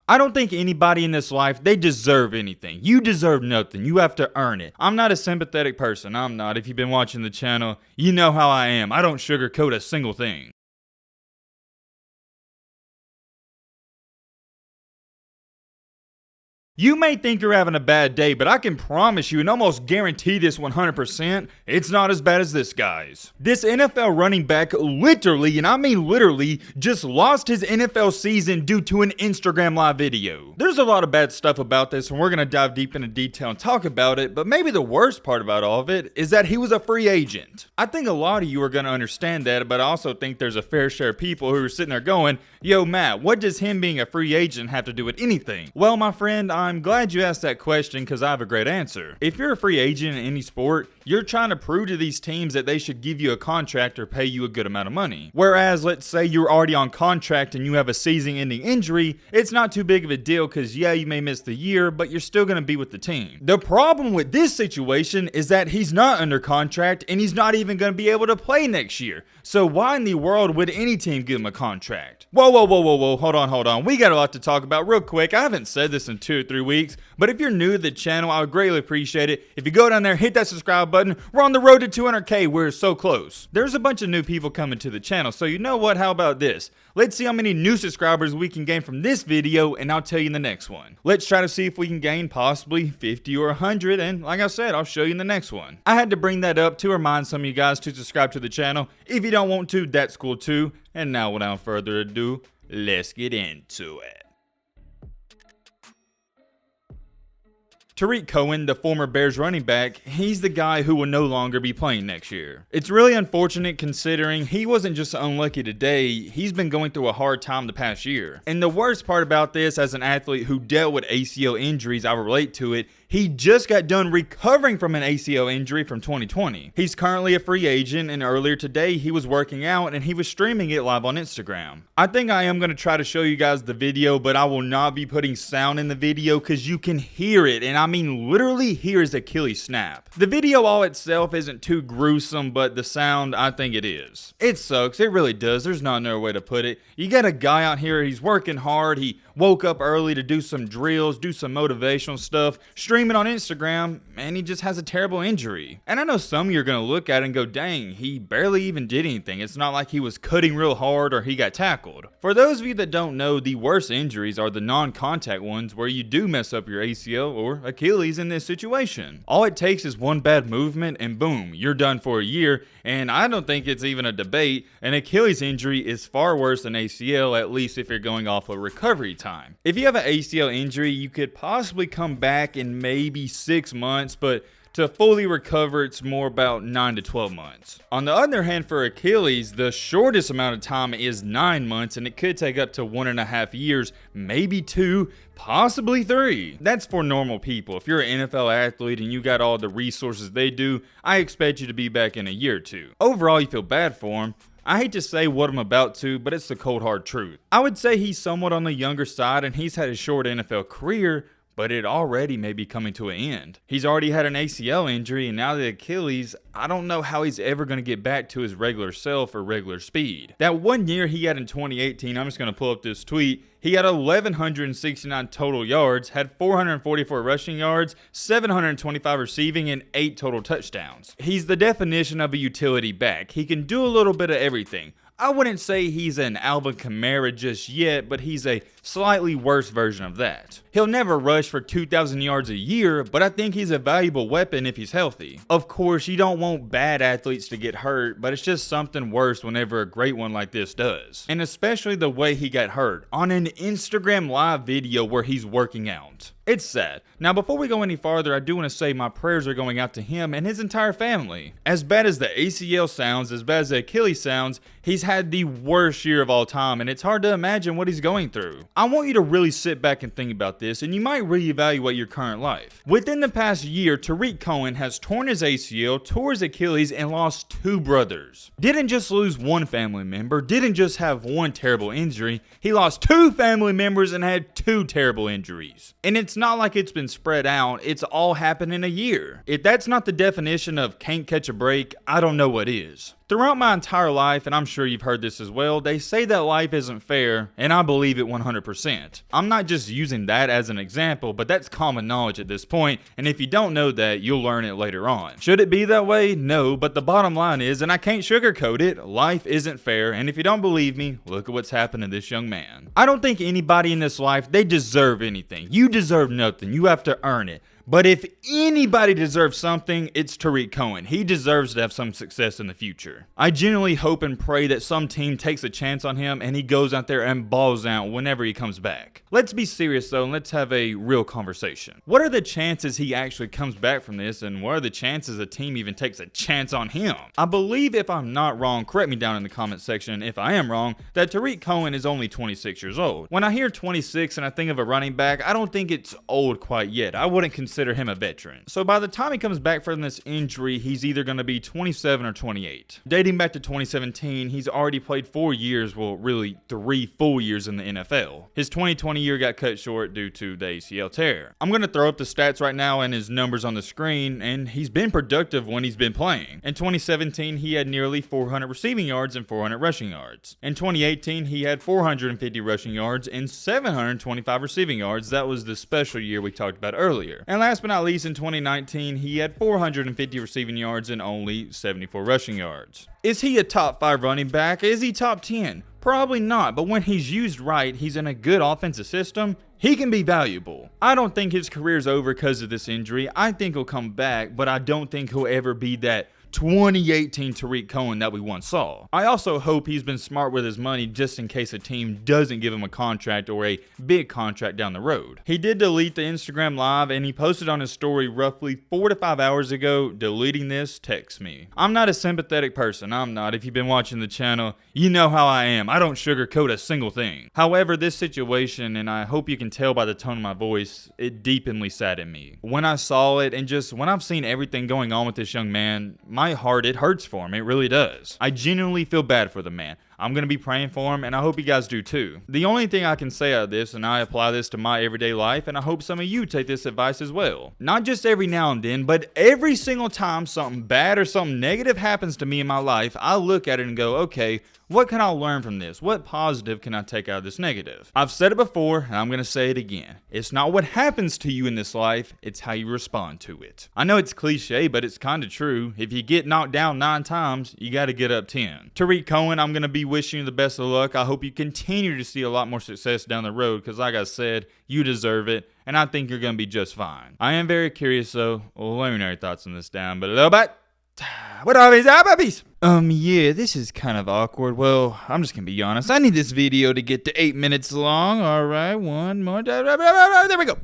I don't think anybody in this life, they deserve anything. You deserve nothing. You have to earn it. I'm not a sympathetic person. I'm not. If you've been watching the channel, you know how I am. I don't sugarcoat a single thing. You may think you're having a bad day, but I can promise you and almost guarantee this 100%, it's not as bad as this guy's. This NFL running back literally, and I mean literally, just lost his NFL season due to an Instagram live video. There's a lot of bad stuff about this, and we're going to dive deep into detail and talk about it, but maybe the worst part about all of it is that he was a free agent. I think a lot of you are going to understand that, but I also think there's a fair share of people who are sitting there going, yo Matt, what does him being a free agent have to do with anything? Well, my friend, I'm glad you asked that question because I have a great answer. If you're a free agent in any sport, you're trying to prove to these teams that they should give you a contract or pay you a good amount of money. Whereas, let's say you're already on contract and you have a season-ending injury, it's not too big of a deal because yeah, you may miss the year, but you're still going to be with the team. The problem with this situation is that he's not under contract and he's not even going to be able to play next year. So why in the world would any team give him a contract? Whoa, hold on. We got a lot to talk about real quick. I haven't said this in 2 or 3 weeks, but if you're new to the channel, I would greatly appreciate it. If you go down there, hit that subscribe button. We're on the road to 200K. We're so close. There's a bunch of new people coming to the channel, so you know what? How about this? Let's see how many new subscribers we can gain from this video, and I'll tell you in the next one. Let's try to see if we can gain possibly 50 or 100, and like I said, I'll show you in the next one. I had to bring that up to remind some of you guys to subscribe to the channel. If you don't want to, that's cool too. And now without further ado, let's get into it. Tarik Cohen, the former Bears running back, he's the guy who will no longer be playing next year. It's really unfortunate considering he wasn't just unlucky today, he's been going through a hard time the past year. And the worst part about this, as an athlete who dealt with ACL injuries, I relate to it, he just got done recovering from an ACL injury from 2020. He's currently a free agent, and earlier today he was working out and he was streaming it live on Instagram. I think I am going to try to show you guys the video, but I will not be putting sound in the video because you can hear it, and I mean literally hear his Achilles snap. The video all itself isn't too gruesome, but the sound, I think it is. It sucks, it really does. There's not another way to put it. You got a guy out here, he's working hard, he woke up early to do some drills, do some motivational stuff, streaming on Instagram, and he just has a terrible injury. And I know some of you are going to look at it and go, dang, he barely even did anything. It's not like he was cutting real hard or he got tackled. For those of you that don't know, the worst injuries are the non-contact ones where you do mess up your ACL or Achilles in this situation. All it takes is one bad movement and boom, you're done for a year, and I don't think it's even a debate. An Achilles injury is far worse than ACL, at least if you're going off of recovery time. If you have an ACL injury, you could possibly come back in maybe 6 months, but to fully recover, it's more about 9 to 12 months. On the other hand, for Achilles, the shortest amount of time is 9 months, and it could take up to 1.5 years, maybe 2, possibly 3. That's for normal people. If you're an NFL athlete and you got all the resources they do, I expect you to be back in a year or 2. Overall, you feel bad for him. I hate to say what I'm about to, but it's the cold hard truth. I would say he's somewhat on the younger side and he's had a short NFL career, but it already may be coming to an end. He's already had an ACL injury, and now the Achilles, I don't know how he's ever going to get back to his regular self or regular speed. That 1 year he had in 2018, I'm just going to pull up this tweet, he had 1,169 total yards, had 444 rushing yards, 725 receiving, and 8 total touchdowns. He's the definition of a utility back. He can do a little bit of everything. I wouldn't say he's an Alvin Kamara just yet, but he's a slightly worse version of that. He'll never rush for 2,000 yards a year, but I think he's a valuable weapon if he's healthy. Of course, you don't want bad athletes to get hurt, but it's just something worse whenever a great one like this does. And especially the way he got hurt, on an Instagram live video where he's working out. It's sad. Now, before we go any farther, I do want to say my prayers are going out to him and his entire family. As bad as the ACL sounds, as bad as the Achilles sounds, he's had the worst year of all time, and it's hard to imagine what he's going through. I want you to really sit back and think about this, and you might reevaluate your current life. Within the past year, Tarik Cohen has torn his ACL, tore his Achilles, and lost 2 brothers. Didn't just lose one family member, didn't just have one terrible injury, he lost 2 family members and had 2 terrible injuries. And it's not like it's been spread out, it's all happened in a year. If that's not the definition of can't catch a break, I don't know what is. Throughout my entire life, and I'm sure you've heard this as well, they say that life isn't fair, and I believe it 100%. I'm not just using that as an example, but that's common knowledge at this point, and if you don't know that, you'll learn it later on. Should it be that way? No, but the bottom line is, and I can't sugarcoat it, life isn't fair, and if you don't believe me, look at what's happened to this young man. I don't think anybody in this life, they deserve anything. You deserve nothing. You have to earn it. But if anybody deserves something, it's Tarik Cohen. He deserves to have some success in the future. I genuinely hope and pray that some team takes a chance on him and he goes out there and balls out whenever he comes back. Let's be serious though, and let's have a real conversation. What are the chances he actually comes back from this, and what are the chances a team even takes a chance on him? I believe, if I'm not wrong, correct me down in the comment section if I am wrong, that Tarik Cohen is only 26 years old. When I hear 26 and I think of a running back, I don't think it's old quite yet. I wouldn't consider him a veteran. So by the time he comes back from this injury, he's either going to be 27 or 28. Dating back to 2017, he's already played 4 years, well really 3 full years in the NFL. His 2020 year got cut short due to the ACL tear. I'm going to throw up the stats right now and his numbers on the screen, and he's been productive when he's been playing. In 2017, he had nearly 400 receiving yards and 400 rushing yards. In 2018, he had 450 rushing yards and 725 receiving yards. That was the special year we talked about earlier. And last but not least, in 2019, he had 450 receiving yards and only 74 rushing yards. Is he a top 5 running back? Is he top 10? Probably not, but when he's used right, he's in a good offensive system, he can be valuable. I don't think his career's over because of this injury. I think he'll come back, but I don't think he'll ever be that 2018 Tarik Cohen that we once saw. I also hope he's been smart with his money just in case a team doesn't give him a contract or a big contract down the road. He did delete the Instagram live, and he posted on his story roughly 4 to 5 hours ago, "Deleting this, text me." I'm not a sympathetic person. I'm not. If you've been watching the channel, you know how I am. I don't sugarcoat a single thing. However, this situation, and I hope you can tell by the tone of my voice, it deeply saddened me. When I saw it, and just when I've seen everything going on with this young man, my heart, it hurts for him. It really does. I genuinely feel bad for the man. I'm going to be praying for him, and I hope you guys do too. The only thing I can say out of this, and I apply this to my everyday life, and I hope some of you take this advice as well. Not just every now and then, but every single time something bad or something negative happens to me in my life, I look at it and go, okay, what can I learn from this? What positive can I take out of this negative? I've said it before, and I'm going to say it again. It's not what happens to you in this life, it's how you respond to it. I know it's cliche, but it's kind of true. If you get knocked down 9 times, you got to get up 10. Tarik Cohen, I'm going to be wishing you the best of luck. I hope you continue to see a lot more success down the road, because like I said, you deserve it, and I think you're going to be just fine. I am very curious though. Let me know your thoughts on this down below. But what are these puppies? Yeah, this is kind of awkward. Well, I'm just gonna be honest. I need this video to get to 8 minutes long. All right, one more. There we go.